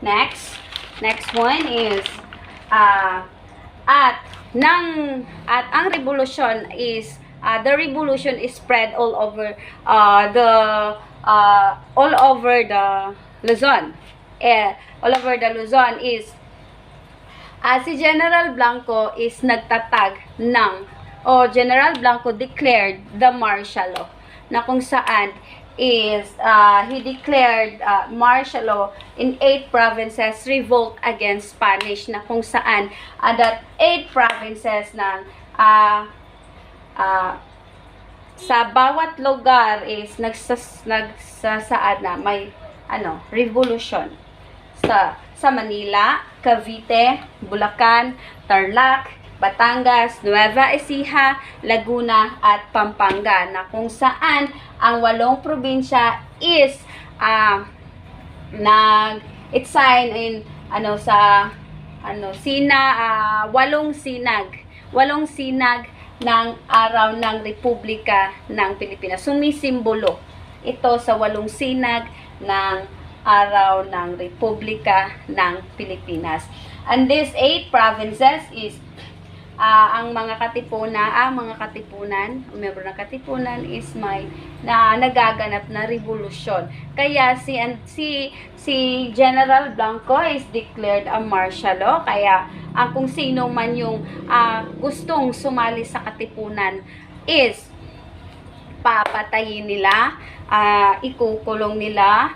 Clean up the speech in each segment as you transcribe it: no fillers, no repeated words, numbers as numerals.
Next one is at ang revolution is the revolution is spread all over the Luzon. All over the Luzon is si General Blanco is nagtatag General Blanco declared the martial law na kung saan is he declared martial law in 8 provinces revolt against Spanish na kung saan that 8 provinces ng sa bawat lugar is nagsasaad na may revolution sa Manila, Cavite, Bulacan, Tarlac, Batangas, Nueva Ecija, Laguna at Pampanga na kung saan ang 8 probinsya is nag-sign in walong sinag ng araw ng Republika ng Pilipinas. Sumisimbolo ito sa 8 sinag ng araw ng Republika ng Pilipinas. And these 8 provinces is ang mga katipunan, member ng katipunan is may nagaganap na revolusyon. Kaya si General Blanco is declared a martial law. Kaya kung sino man yung gustong sumali sa katipunan is papatayin nila, ikukulong nila,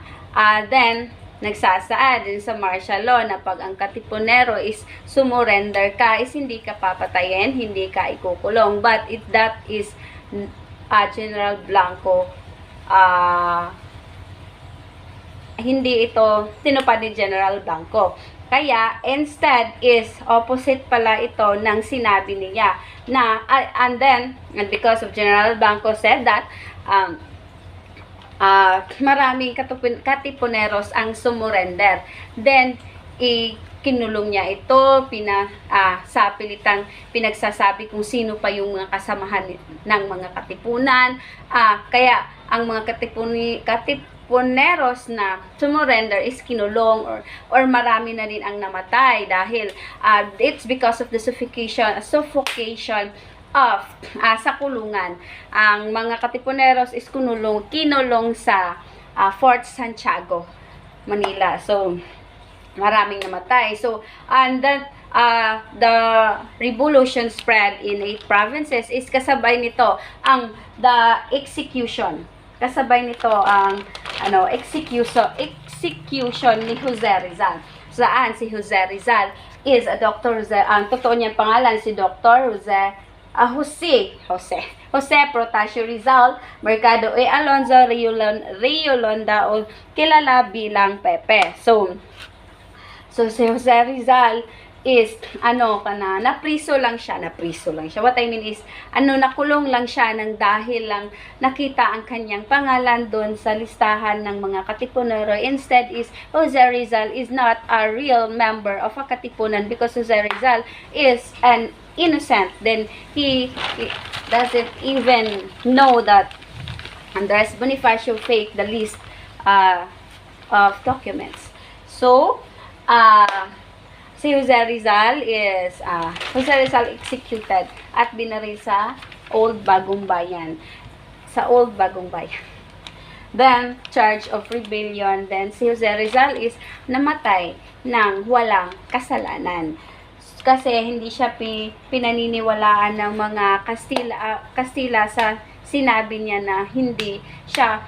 then nagsasaad din sa martial law na pag ang katipunero is sumurrender ka, is hindi ka papatayin, hindi ka ikukulong. But that is General Blanco, hindi ito tinupad ni General Blanco. Kaya, instead is opposite pala ito ng sinabi niya na, and because of General Blanco said that, maraming katipuneros ang sumurrender. Then, kinulong niya ito, sa pilitang pinagsasabi kung sino pa yung mga kasamahan ng mga katipunan. Kaya, ang mga katipuneros na sumurrender is kinulong or marami na din ang namatay dahil it's because of the suffocation sa kulungan. Ang mga katipuneros is kinulong sa Fort Santiago, Manila. So, maraming namatay. So, and then, the revolution spread in 8 provinces is kasabay nito the execution. Kasabay nito ang execution ni Jose Rizal. Saan si Jose Rizal is Dr. Jose, ang totoo niyang pangalan si Dr. Jose Protasio Rizal Mercado Alonzo Riolonda o kilala bilang Pepe. So si Jose Rizal is napriso lang siya. What I mean is nakulong lang siya dahil lang nakita ang kanyang pangalan doon sa listahan ng mga katipunero. Instead is Jose Rizal is not a real member of a katipunan because Jose Rizal is an innocent. Then he doesn't even know that Andres Bonifacio faked the list of documents. So si Jose Rizal is executed at binaril sa Old Bagong Bayan. Then, charge of rebellion. Then, si Jose Rizal is namatay ng walang kasalanan. Kasi hindi siya pinaniniwalaan ng mga Kastila sa sinabi niya na hindi siya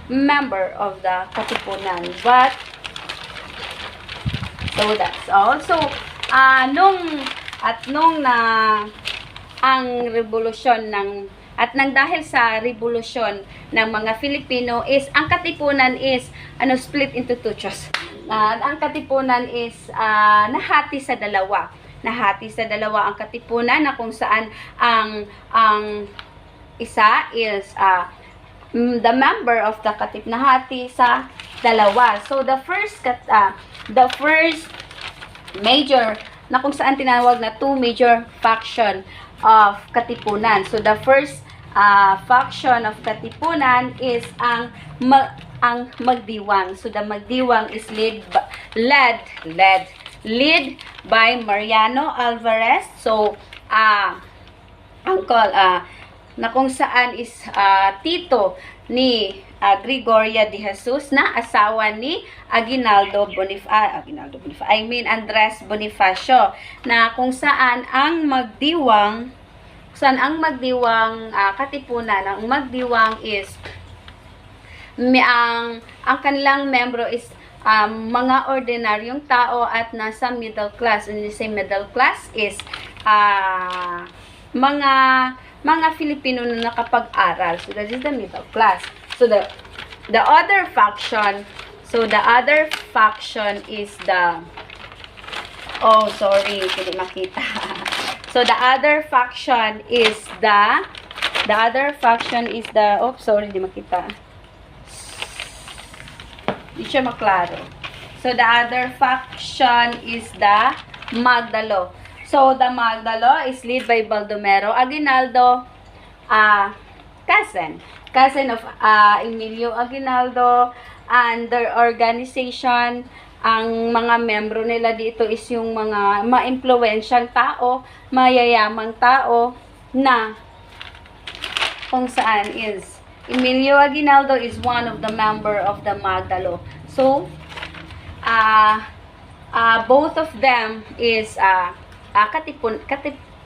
member of the katipunan. But, so that's all. So, ang revolusyon dahil sa revolusyon ng mga Filipino is, ang katipunan is, split into 2 chos. Ang katipunan is, nahati sa dalawa ang katipunan na kung saan ang isa is, the member of the nahati sa dalawa. So, the first major na kung saan tinawag na 2 major faction of katipunan. So, the first faction of katipunan is ang Magdiwang. So, the Magdiwang is led by Mariano Alvarez. So, uncle, na kung saan is tito ni Gregoria de Jesus na asawa ni Andres Bonifacio, na kung saan ang magdiwang katipunan, ang magdiwang is ang kanilang membro is mga ordinaryong tao at nasa middle class. And you say middle class is mga Filipino na nakapag-aral. So that is the middle class. So the other faction is the hindi makita. So the other faction is the hindi makita. Hindi siya maklaro. So the other faction is the Magdalo. So the Magdalo is led by Baldomero Aguinaldo, cousin of Emilio Aguinaldo, and their organization. Ang mga membro nila dito is yung mga ma-impluwensyang tao, mayayamang tao na kung saan is Emilio Aguinaldo is one of the member of the Magdalo. So, both of them is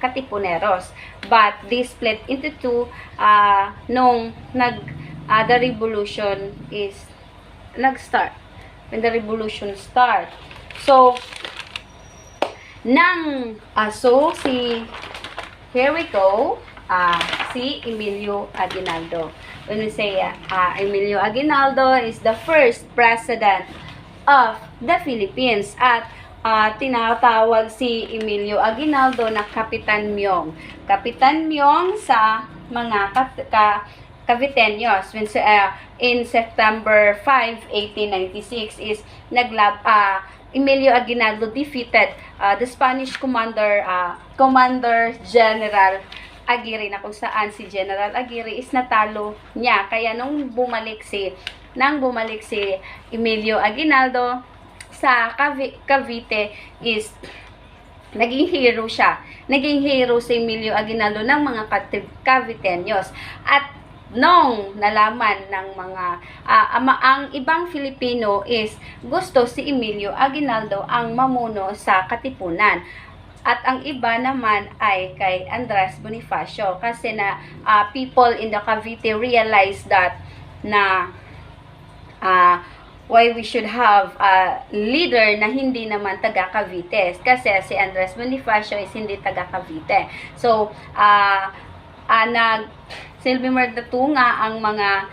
katipuneros, but they split into two nung the revolution is nag-start. When the revolution start. So, here we go, si Emilio Aguinaldo. When we say Emilio Aguinaldo is the first president of the Philippines, at tinatawag si Emilio Aguinaldo na Kapitan Myong. Kapitan Myong sa mga Caviteños. When in September 5, 1896 is Emilio Aguinaldo defeated the Spanish Commander General Aguirre, na kung saan si General Aguirre is natalo niya. Kaya nang bumalik si Emilio Aguinaldo sa Cavite is naging hero siya. Naging hero si Emilio Aguinaldo ng mga Caviteños. At nung nalaman ng ang ibang Filipino is gusto si Emilio Aguinaldo ang mamuno sa Katipunan. At ang iba naman ay kay Andres Bonifacio, kasi na people in the Cavite realized that na why we should have a leader na hindi naman taga Cavite, kasi si Andres Bonifacio is hindi taga Cavite. So silbing magtatunga ang mga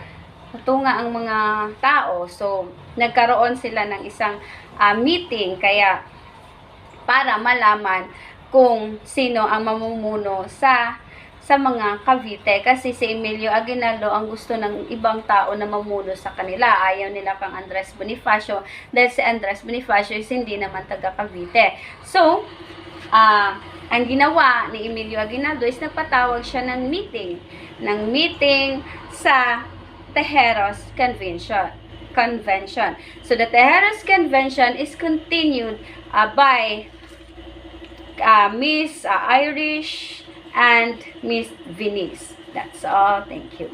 tao. So nagkaroon sila ng isang meeting, kaya para malaman kung sino ang mamumuno sa mga Cavite, kasi si Emilio Aguinaldo ang gusto ng ibang tao na mamuno sa kanila. Ayaw nila kang Andres Bonifacio, dahil si Andres Bonifacio is hindi naman taga Cavite. So ang ginawa ni Emilio Aguinaldo is nagpatawag siya ng meeting sa Tejeros Convention. So the Tejeros Convention is continued by Miss Irish and Miss Venice. That's all. Thank you.